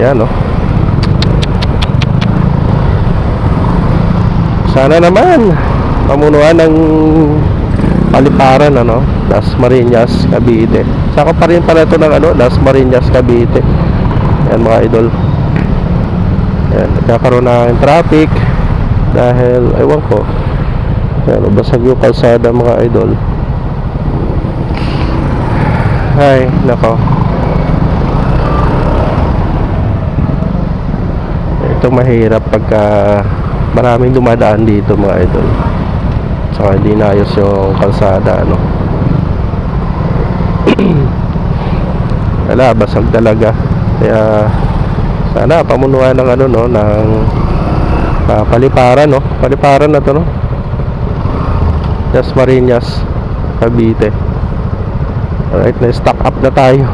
Ayan, oh. Sana naman pamunuan ng Paliparan, ano, Las Marinas, Cavite. Saka pa rin pala ito ng ano, Las Marinas, Cavite. Ayan mga idol. Ayan, nagkakaroon ng traffic dahil, ewan ko, ayan, basag yung kalsada mga idol. Ay, nako. Ito mahirap pagka maraming dumadaan dito mga idol. Saka hindi naayos yung kalsada, ano. Wala, basag talaga. Kaya sana pamunuan ng ano, no, ng Paliparan, no. Paliparan na to, no. Las Marinas, Cavite. Alright, na-stock up na tayo.